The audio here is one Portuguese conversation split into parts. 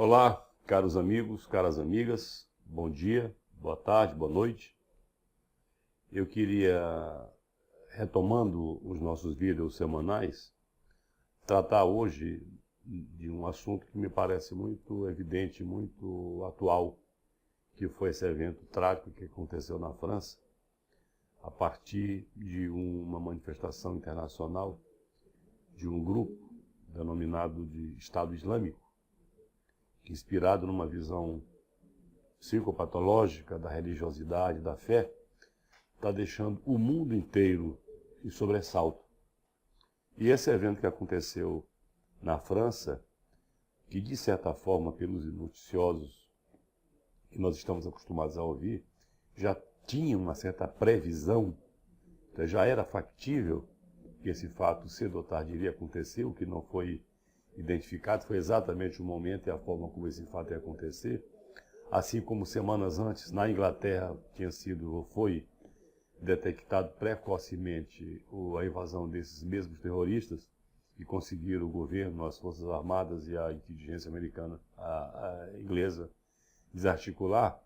Olá, caros amigos, caras amigas, bom dia, boa tarde, boa noite. Eu queria, retomando os nossos vídeos semanais, tratar hoje de um assunto que me parece muito evidente, muito atual, que foi esse evento trágico que aconteceu na França, a partir de uma manifestação internacional de um grupo denominado de Estado Islâmico, inspirado numa visão psicopatológica da religiosidade, da fé, está deixando o mundo inteiro em sobressalto. E esse evento que aconteceu na França, que de certa forma, pelos noticiosos que nós estamos acostumados a ouvir, já tinha uma certa previsão, já era factível que esse fato cedo ou tarde iria acontecer, o que não foi identificado foi exatamente o momento e a forma como esse fato ia acontecer, assim como semanas antes na Inglaterra foi detectado precocemente a invasão desses mesmos terroristas e conseguiram o governo, as forças armadas e a inteligência americana, a inglesa, desarticular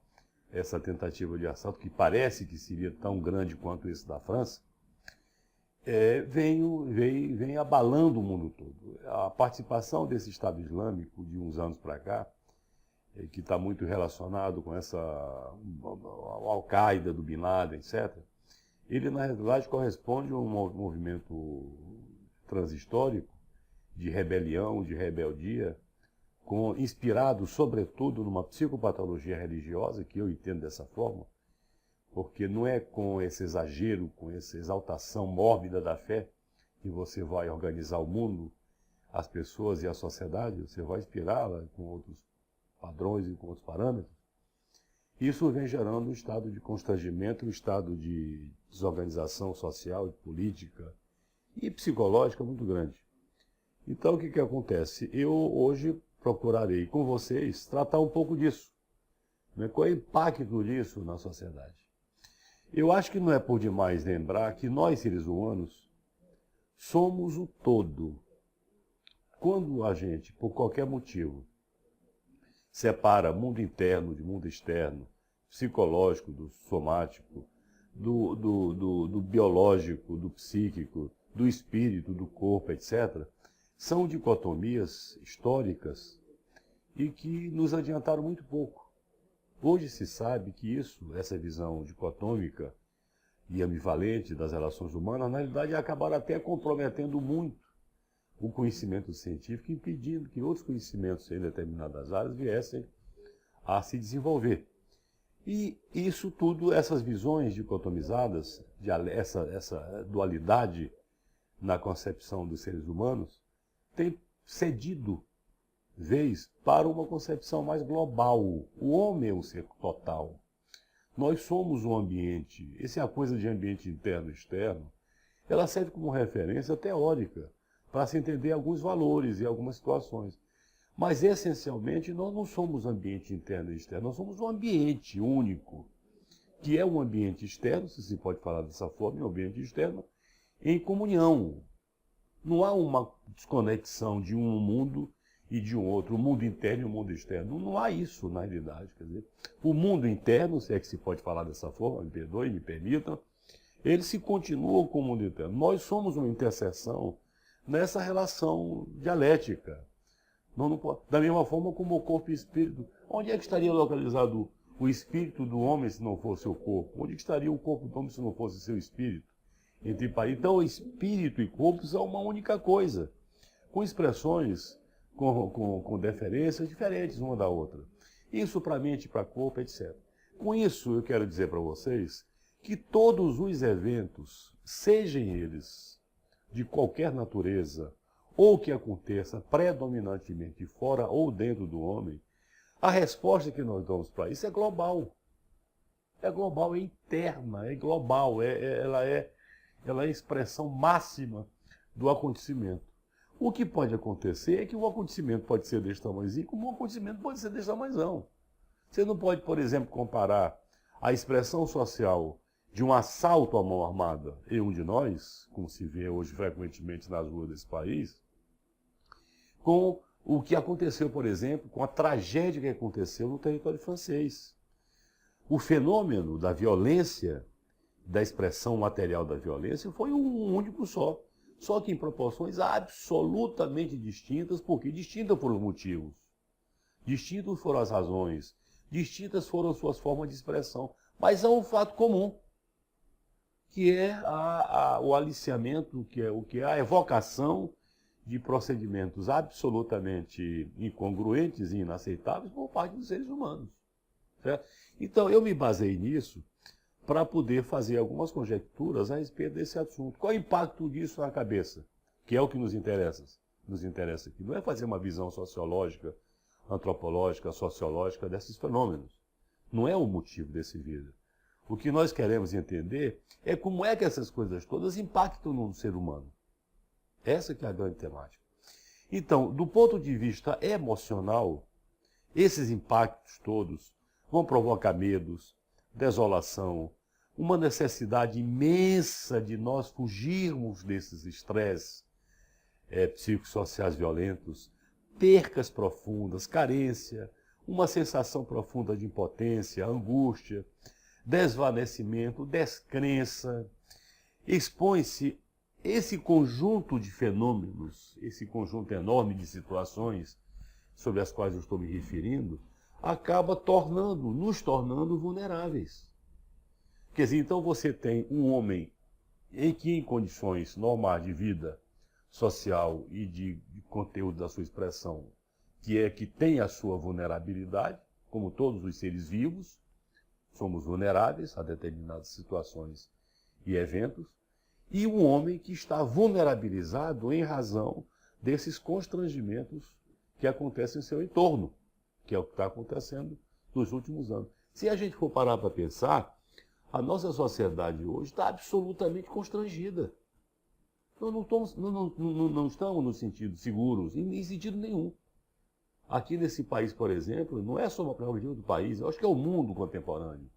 essa tentativa de assalto, que parece que seria tão grande quanto esse da França, vem abalando o mundo todo. A participação desse Estado Islâmico de uns anos para cá, que está muito relacionado com essa Al-Qaeda do Bin Laden, etc., ele na realidade corresponde a um movimento transhistórico de rebelião, de rebeldia, inspirado sobretudo numa psicopatologia religiosa, que eu entendo dessa forma, porque não é com esse exagero, com essa exaltação mórbida da fé que você vai organizar o mundo, as pessoas e a sociedade, você vai inspirá-la com outros padrões e com outros parâmetros. Isso vem gerando um estado de constrangimento, um estado de desorganização social, política e psicológica muito grande. Então, o que acontece? Eu hoje procurarei com vocês tratar um pouco disso, né? Qual é o impacto disso na sociedade? Eu acho que não é por demais lembrar que nós, seres humanos, somos o todo. Quando a gente, por qualquer motivo, separa mundo interno de mundo externo, psicológico do somático, do biológico, do psíquico, do espírito, do corpo, etc., são dicotomias históricas e que nos adiantaram muito pouco. Hoje se sabe que essa visão dicotômica e ambivalente das relações humanas, na realidade, acabaram até comprometendo muito o conhecimento científico, impedindo que outros conhecimentos em determinadas áreas viessem a se desenvolver. E isso tudo, essas visões dicotomizadas, essa dualidade na concepção dos seres humanos, tem cedido vez para uma concepção mais global. O homem é um ser total. Nós somos um ambiente. Essa é a coisa de ambiente interno e externo. Ela serve como referência teórica para se entender alguns valores e algumas situações. Mas, essencialmente, nós não somos ambiente interno e externo. Nós somos um ambiente único, que é um ambiente externo, se se pode falar dessa forma, um ambiente externo, em comunhão. Não há uma desconexão de um mundo e de um outro, o mundo interno e o mundo externo. Não há isso, na realidade. Quer dizer, o mundo interno, se é que se pode falar dessa forma, me perdoe, me permitam, ele se continua com o mundo interno. Nós somos uma interseção nessa relação dialética. Da mesma forma como o corpo e o espírito. Onde é que estaria localizado o espírito do homem se não fosse o corpo? Onde é que estaria o corpo do homem se não fosse seu espírito? Então, espírito e corpo são uma única coisa, com expressões com deferências diferentes uma da outra. Isso para mente, para corpo, etc. Com isso, eu quero dizer para vocês que todos os eventos, sejam eles de qualquer natureza, ou que aconteça predominantemente fora ou dentro do homem, a resposta que nós damos para isso é global. É global, é interna, é global, ela é a expressão máxima do acontecimento. O que pode acontecer é que o acontecimento pode ser desse tamanhozinho, como o acontecimento pode ser desse tamanhozão. Você não pode, por exemplo, comparar a expressão social de um assalto à mão armada em um de nós, como se vê hoje frequentemente nas ruas desse país, com o que aconteceu, por exemplo, com a tragédia que aconteceu no território francês. O fenômeno da violência, da expressão material da violência, foi um único só que em proporções absolutamente distintas, porque distintas foram os motivos, distintas foram as razões, distintas foram suas formas de expressão, mas há um fato comum, que é o aliciamento, que é a evocação de procedimentos absolutamente incongruentes e inaceitáveis por parte dos seres humanos. Certo? Então, eu me baseei nisso para poder fazer algumas conjecturas a respeito desse assunto. Qual é o impacto disso na cabeça? Que é o que nos interessa aqui. Não é fazer uma visão sociológica, antropológica, sociológica desses fenômenos. Não é o motivo desse vídeo. O que nós queremos entender é como é que essas coisas todas impactam no ser humano. Essa que é a grande temática. Então, do ponto de vista emocional, esses impactos todos vão provocar medos, desolação, uma necessidade imensa de nós fugirmos desses estresses psicossociais violentos, percas profundas, carência, uma sensação profunda de impotência, angústia, desvanecimento, descrença. Expõe-se esse conjunto de fenômenos, esse conjunto enorme de situações sobre as quais eu estou me referindo, acaba nos tornando vulneráveis. Quer dizer, então você tem um homem em condições normais de vida social e de conteúdo da sua expressão, que tem a sua vulnerabilidade, como todos os seres vivos, somos vulneráveis a determinadas situações e eventos, e um homem que está vulnerabilizado em razão desses constrangimentos que acontecem em seu entorno, que é o que está acontecendo nos últimos anos. Se a gente for parar para pensar, a nossa sociedade hoje está absolutamente constrangida. Nós não estamos no sentido seguros, em sentido nenhum. Aqui nesse país, por exemplo, não é só uma prerrogativa do país, eu acho que é o mundo contemporâneo.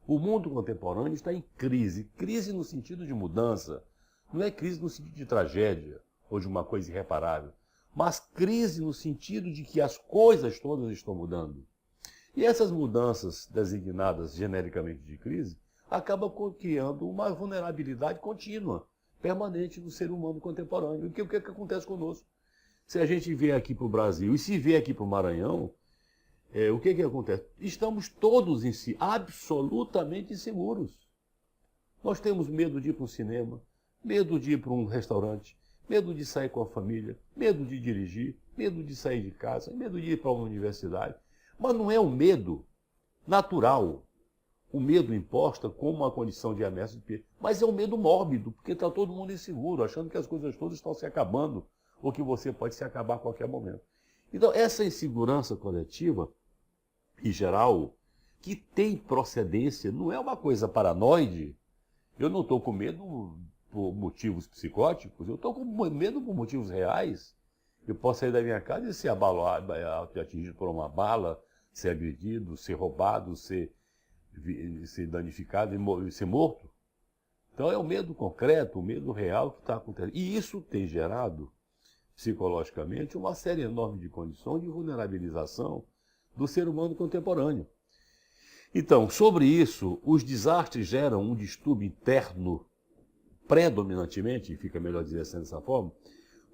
O mundo contemporâneo está em crise. Crise no sentido de mudança. Não é crise no sentido de tragédia ou de uma coisa irreparável. Mas crise no sentido de que as coisas todas estão mudando. E essas mudanças, designadas genericamente de crise, acabam criando uma vulnerabilidade contínua, permanente no ser humano contemporâneo. O que acontece conosco? Se a gente vier aqui para o Brasil e se vier aqui para o Maranhão, o que acontece? Estamos todos em si absolutamente inseguros. Nós temos medo de ir para um cinema, medo de ir para um restaurante, medo de sair com a família, medo de dirigir, medo de sair de casa, medo de ir para uma universidade. Mas não é um medo natural, o medo imposto como uma condição de ameaça de perigo, mas é um medo mórbido, porque está todo mundo inseguro, achando que as coisas todas estão se acabando, ou que você pode se acabar a qualquer momento. Então, essa insegurança coletiva, em geral, que tem procedência, não é uma coisa paranoide. Eu não estou com medo por motivos psicóticos, eu estou com medo por motivos reais. Eu posso sair da minha casa e ser atingido por uma bala, ser agredido, ser roubado, ser danificado e ser morto. Então é o medo concreto, o medo real que está acontecendo. E isso tem gerado, psicologicamente, uma série enorme de condições de vulnerabilização do ser humano contemporâneo. Então, sobre isso, os desastres geram um distúrbio interno, predominantemente, fica melhor dizer assim dessa forma,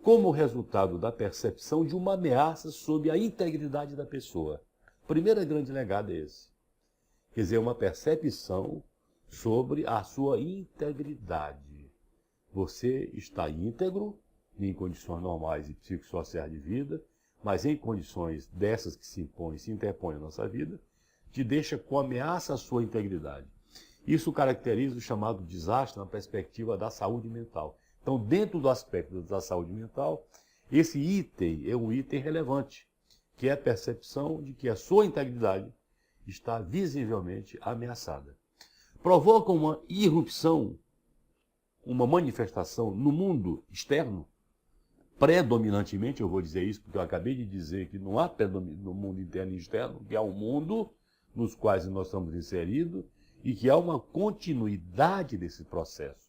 como resultado da percepção de uma ameaça sobre a integridade da pessoa. O primeiro grande legado é esse. Quer dizer, uma percepção sobre a sua integridade. Você está íntegro, em condições normais e psicossociais de vida, mas em condições dessas que se impõem, se interpõem na nossa vida, te deixa com ameaça à sua integridade. Isso caracteriza o chamado desastre na perspectiva da saúde mental. Então, dentro do aspecto da saúde mental, esse item é um item relevante, que é a percepção de que a sua integridade está visivelmente ameaçada. Provoca uma irrupção, uma manifestação no mundo externo, predominantemente, eu vou dizer isso porque eu acabei de dizer que não há predomínio no mundo interno e externo, que há um mundo nos quais nós estamos inseridos e que há uma continuidade desse processo.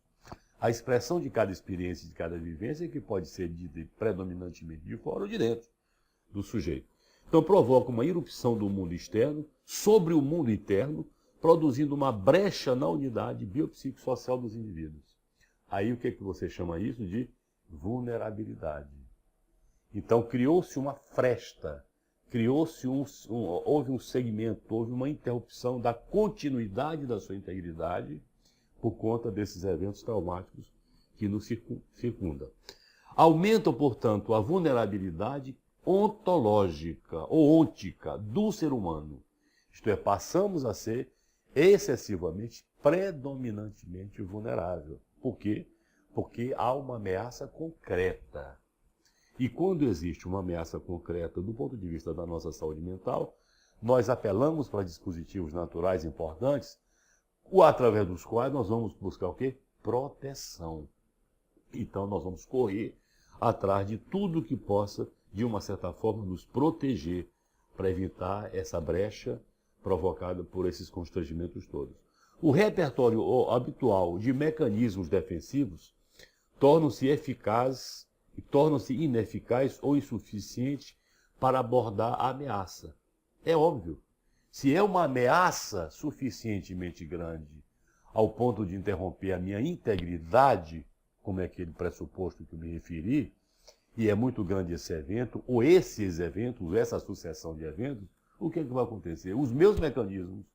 A expressão de cada experiência, de cada vivência, que pode ser dita predominantemente de fora ou de dentro. do sujeito. Então provoca uma irrupção do mundo externo sobre o mundo interno, produzindo uma brecha na unidade biopsicossocial dos indivíduos. Aí o que você chama isso de vulnerabilidade. Então criou-se uma fresta, houve um segmento, houve uma interrupção da continuidade da sua integridade por conta desses eventos traumáticos que nos circundam. Aumentam, portanto, a vulnerabilidade ontológica ou ôntica do ser humano. Isto é, passamos a ser excessivamente, predominantemente vulnerável. Por quê? Porque há uma ameaça concreta. E quando existe uma ameaça concreta do ponto de vista da nossa saúde mental, nós apelamos para dispositivos naturais importantes, através dos quais nós vamos buscar o quê? Proteção. Então nós vamos correr atrás de tudo que possa, de uma certa forma, nos proteger para evitar essa brecha provocada por esses constrangimentos todos. O repertório habitual de mecanismos defensivos tornam-se ineficazes ou insuficientes para abordar a ameaça. É óbvio. Se é uma ameaça suficientemente grande ao ponto de interromper a minha integridade, como é aquele pressuposto que eu me referi, e é muito grande esse evento, ou esses eventos, essa sucessão de eventos, o que é que vai acontecer? Os meus mecanismos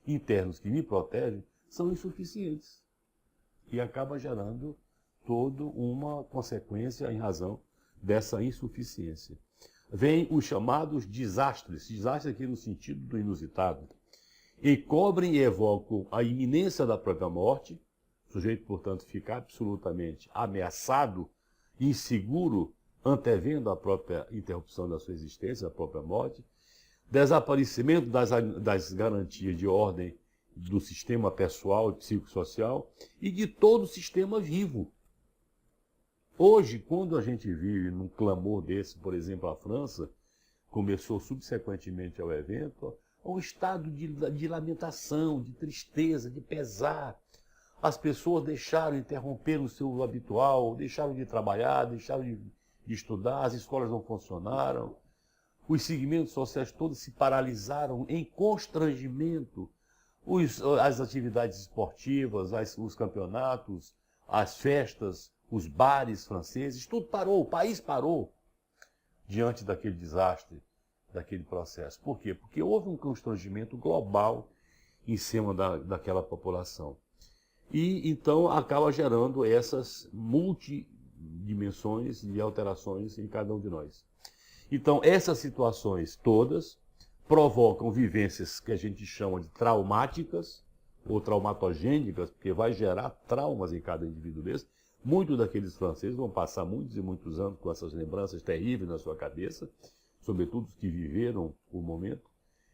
internos que me protegem são insuficientes. E acaba gerando toda uma consequência em razão dessa insuficiência. Vêm os chamados desastres aqui no sentido do inusitado, e cobrem e evocam a iminência da própria morte, o sujeito, portanto, fica absolutamente ameaçado, inseguro, antevendo a própria interrupção da sua existência, a própria morte, desaparecimento das garantias de ordem do sistema pessoal e psicossocial e de todo o sistema vivo. Hoje, quando a gente vive num clamor desse, por exemplo, a França começou subsequentemente ao evento, um estado de lamentação, de tristeza, de pesar. As pessoas deixaram, interromperam o seu habitual, deixaram de trabalhar, deixaram de estudar, as escolas não funcionaram, os segmentos sociais todos se paralisaram em constrangimento, as atividades esportivas, os campeonatos, as festas, os bares franceses, tudo parou, o país parou diante daquele desastre, daquele processo. Por quê? Porque houve um constrangimento global em cima daquela população. E então acaba gerando essas multidimensões de alterações em cada um de nós. Então essas situações todas provocam vivências que a gente chama de traumáticas ou traumatogênicas, porque vai gerar traumas em cada indivíduo desse. Muitos daqueles franceses vão passar muitos e muitos anos com essas lembranças terríveis na sua cabeça, sobretudo os que viveram o momento.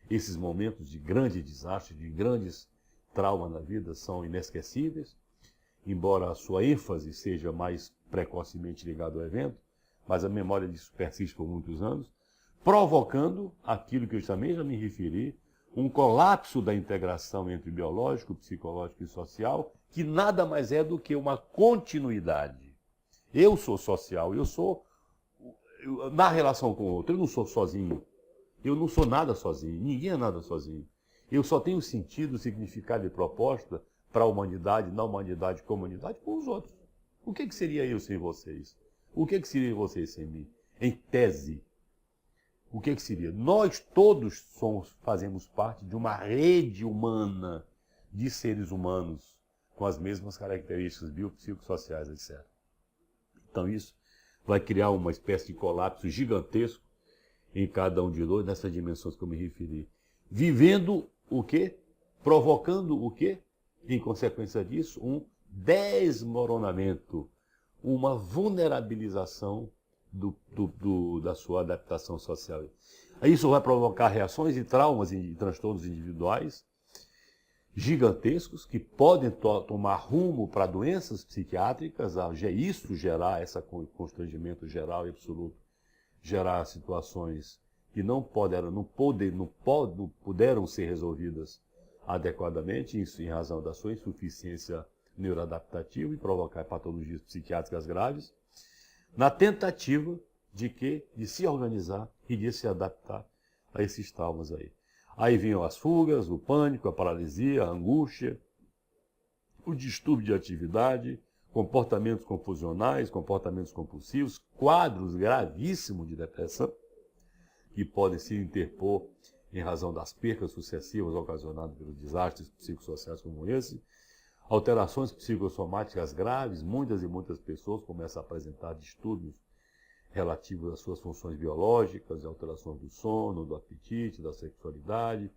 Esses momentos de grande desastre, de grandes traumas na vida são inesquecíveis, embora a sua ênfase seja mais precocemente ligada ao evento, mas a memória disso persiste por muitos anos, provocando aquilo que eu também já me referi, um colapso da integração entre biológico, psicológico e social, que nada mais é do que uma continuidade. Eu sou social, na relação com o outro, eu não sou sozinho. Eu não sou nada sozinho, ninguém é nada sozinho. Eu só tenho sentido, significado e proposta para a humanidade, na humanidade, comunidade, com os outros. O que seria eu sem vocês? O que seria vocês sem mim? Em tese, o que seria? Nós todos fazemos parte de uma rede humana de seres humanos com as mesmas características biopsicossociais, etc. Então isso vai criar uma espécie de colapso gigantesco em cada um de nós, nessas dimensões que eu me referi. Vivendo o quê? Provocando o quê? Em consequência disso, um desmoronamento, uma vulnerabilização da sua adaptação social. Isso vai provocar reações e traumas e transtornos individuais gigantescos que podem tomar rumo para doenças psiquiátricas, isso gerar esse constrangimento geral e absoluto, gerar situações que não puderam ser resolvidas adequadamente em razão da sua insuficiência neuroadaptativa e provocar patologias psiquiátricas graves, na tentativa De quê? De se organizar e de se adaptar a esses traumas aí. Aí vinham as fugas, o pânico, a paralisia, a angústia, o distúrbio de atividade, comportamentos confusionais, comportamentos compulsivos, quadros gravíssimos de depressão, que podem se interpor em razão das percas sucessivas ocasionadas pelos desastres psicossociais como esse, alterações psicossomáticas graves, muitas e muitas pessoas começam a apresentar distúrbios relativos às suas funções biológicas, alterações do sono, do apetite, da sexualidade,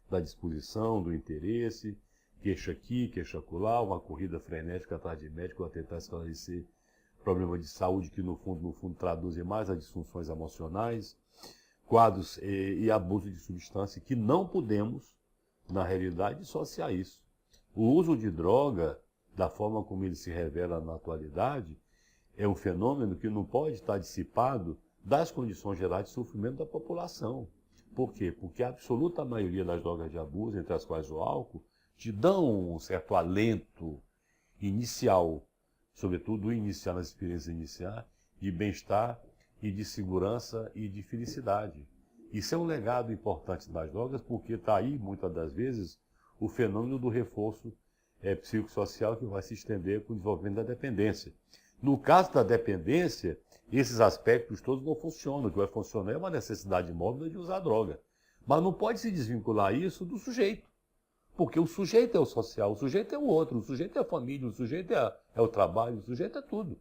da disposição, do interesse, queixa aqui, queixa acolá, uma corrida frenética atrás de médico a tentar esclarecer problemas de saúde que no fundo traduzem mais as disfunções emocionais, quadros e abuso de substância que não podemos, na realidade, dissociar isso. O uso de droga, da forma como ele se revela na atualidade, é um fenômeno que não pode estar dissipado das condições gerais de sofrimento da população. Por quê? Porque a absoluta maioria das drogas de abuso, entre as quais o álcool, te dão um certo alento inicial, sobretudo inicial, nas experiências iniciais, de bem-estar e de segurança e de felicidade. Isso é um legado importante das drogas, porque está aí, muitas das vezes, o fenômeno do reforço psicossocial que vai se estender com o desenvolvimento da dependência. No caso da dependência, esses aspectos todos não funcionam. O que vai funcionar é uma necessidade móvel de usar droga. Mas não pode se desvincular isso do sujeito. Porque o sujeito é o social, o sujeito é o outro, o sujeito é a família, o sujeito é o trabalho, o sujeito é tudo.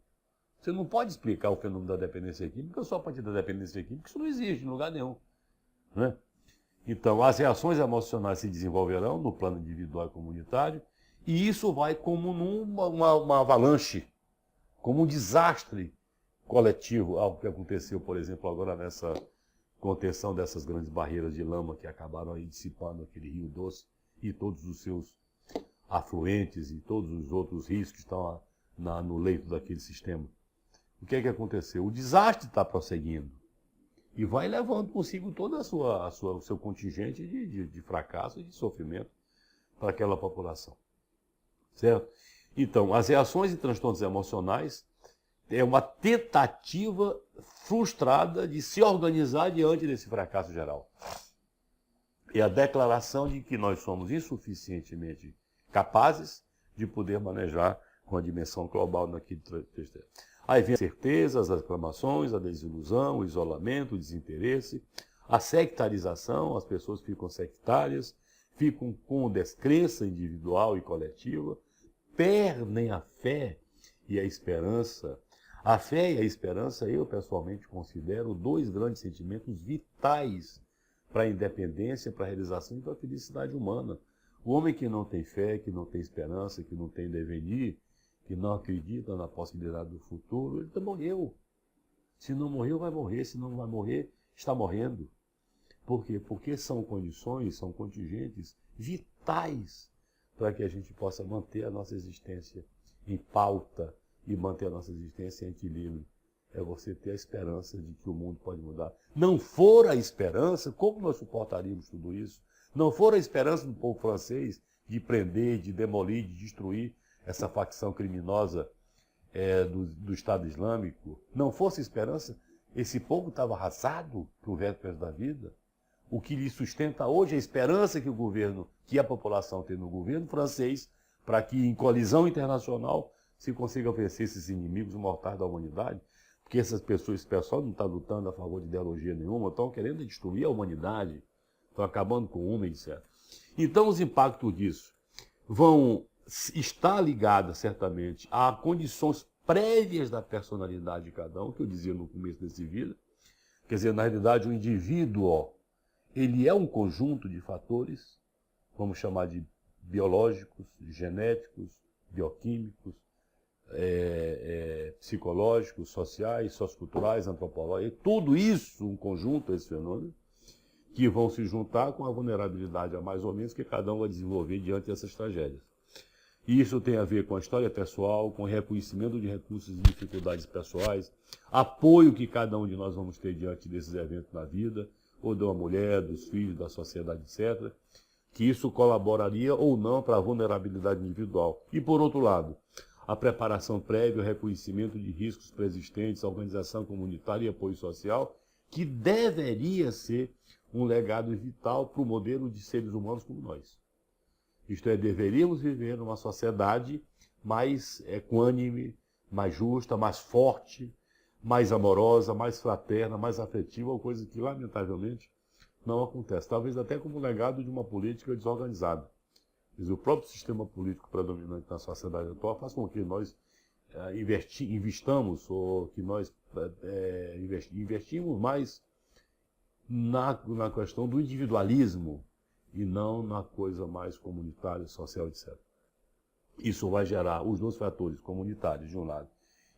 Você não pode explicar o fenômeno da dependência química só a partir da dependência química, isso não existe em lugar nenhum. Né? Então, as reações emocionais se desenvolverão no plano individual e comunitário, e isso vai como uma avalanche, como um desastre coletivo, algo que aconteceu, por exemplo, agora nessa contenção dessas grandes barreiras de lama que acabaram aí dissipando aquele Rio Doce e todos os seus afluentes e todos os outros rios que estão no leito daquele sistema. O que é que aconteceu? O desastre está prosseguindo e vai levando consigo todo o seu contingente de fracasso e de sofrimento para aquela população. Certo? Então, as reações e transtornos emocionais é uma tentativa frustrada de se organizar diante desse fracasso geral. É a declaração de que nós somos insuficientemente capazes de poder manejar com a dimensão global naquele texto. Aí vem as certezas, as reclamações, a desilusão, o isolamento, o desinteresse, a sectarização, as pessoas ficam sectárias, ficam com descrença individual e coletiva, perdem a fé e a esperança. A fé e a esperança, eu pessoalmente considero dois grandes sentimentos vitais para a independência, para a realização e para a felicidade humana. O homem que não tem fé, que não tem esperança, que não tem devenir, que não acredita na possibilidade do futuro, ele morreu. Se não morreu, vai morrer. Se não vai morrer, está morrendo. Por quê? Porque são condições, são contingentes vitais para que a gente possa manter a nossa existência em pauta e manter a nossa existência em equilíbrio. É você ter a esperança de que o mundo pode mudar. Não for a esperança, como nós suportaríamos tudo isso? Não for a esperança do povo francês de prender, de demolir, de destruir essa facção criminosa do Estado Islâmico, não fosse esperança, esse povo estava arrasado para o resto da vida. O que lhe sustenta hoje é a esperança que o governo, que a população tem no governo francês, para que em colisão internacional se consiga vencer esses inimigos mortais da humanidade, porque essas pessoas, esse pessoal não está lutando a favor de ideologia nenhuma, estão querendo destruir a humanidade, estão acabando com o homem, etc. Então os impactos disso vão estar ligados, certamente, a condições prévias da personalidade de cada um, que eu dizia no começo desse vídeo. Quer dizer, na realidade, o indivíduo, ele é um conjunto de fatores, vamos chamar de biológicos, genéticos, bioquímicos, psicológicos, sociais, socioculturais, antropológicos, tudo isso, um conjunto, esse fenômeno, que vão se juntar com a vulnerabilidade a mais ou menos que cada um vai desenvolver diante dessas tragédias. E isso tem a ver com a história pessoal, com o reconhecimento de recursos e dificuldades pessoais, apoio que cada um de nós vamos ter diante desses eventos na vida, ou de uma mulher, dos filhos, da sociedade, etc., que isso colaboraria ou não para a vulnerabilidade individual. E, por outro lado, a preparação prévia, o reconhecimento de riscos preexistentes, a organização comunitária e apoio social, que deveria ser um legado vital para o modelo de seres humanos como nós. Isto é, deveríamos viver numa sociedade mais equânime, mais justa, mais forte, mais amorosa, mais fraterna, mais afetiva, coisa que, lamentavelmente, não acontece. Talvez até como legado de uma política desorganizada. O próprio sistema político predominante na sociedade atual faz com que nós investamos, ou que nós investimos mais na questão do individualismo e não na coisa mais comunitária, social, etc. Isso vai gerar os dois fatores comunitários de um lado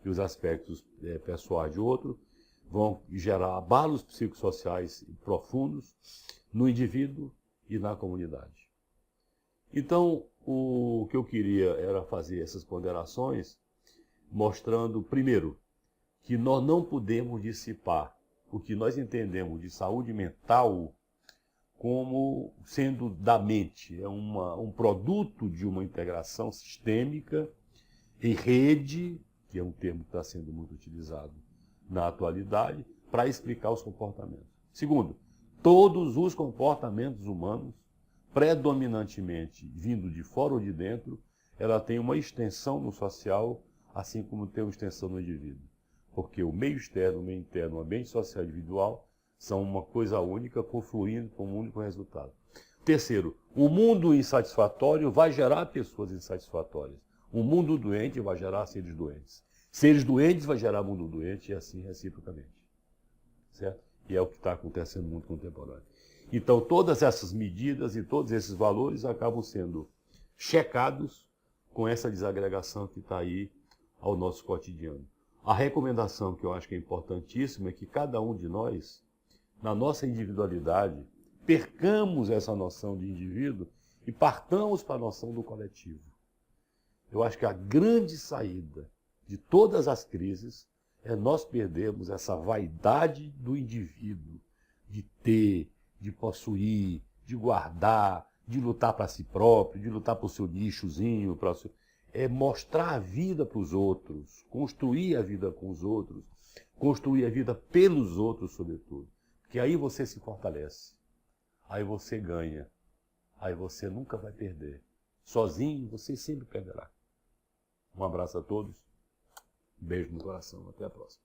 e os aspectos pessoais de outro, vão gerar abalos psicossociais profundos no indivíduo e na comunidade. Então, o que eu queria era fazer essas ponderações, mostrando, primeiro, que nós não podemos dissipar o que nós entendemos de saúde mental como sendo da mente. É um produto de uma integração sistêmica em rede, que é um termo que está sendo muito utilizado na atualidade, para explicar os comportamentos. Segundo, todos os comportamentos humanos, predominantemente vindo de fora ou de dentro, ela tem uma extensão no social, assim como tem uma extensão no indivíduo. Porque o meio externo, o meio interno, o ambiente social individual são uma coisa única, confluindo com um único resultado. Terceiro, o mundo insatisfatório vai gerar pessoas insatisfatórias. O mundo doente vai gerar seres doentes. Seres doentes vai gerar mundo doente e assim reciprocamente. Certo? E é o que está acontecendo no mundo contemporâneo. Então, todas essas medidas e todos esses valores acabam sendo checados com essa desagregação que está aí ao nosso cotidiano. A recomendação que eu acho que é importantíssima é que cada um de nós, na nossa individualidade, percamos essa noção de indivíduo e partamos para a noção do coletivo. Eu acho que a grande saída de todas as crises é nós perdermos essa vaidade do indivíduo, de ter, de possuir, de guardar, de lutar para si próprio, de lutar para o seu nichozinho, para o seu... É mostrar a vida para os outros, construir a vida com os outros, construir a vida pelos outros, sobretudo. Porque aí você se fortalece, aí você ganha, aí você nunca vai perder. Sozinho você sempre perderá. Um abraço a todos, beijo no coração, até a próxima.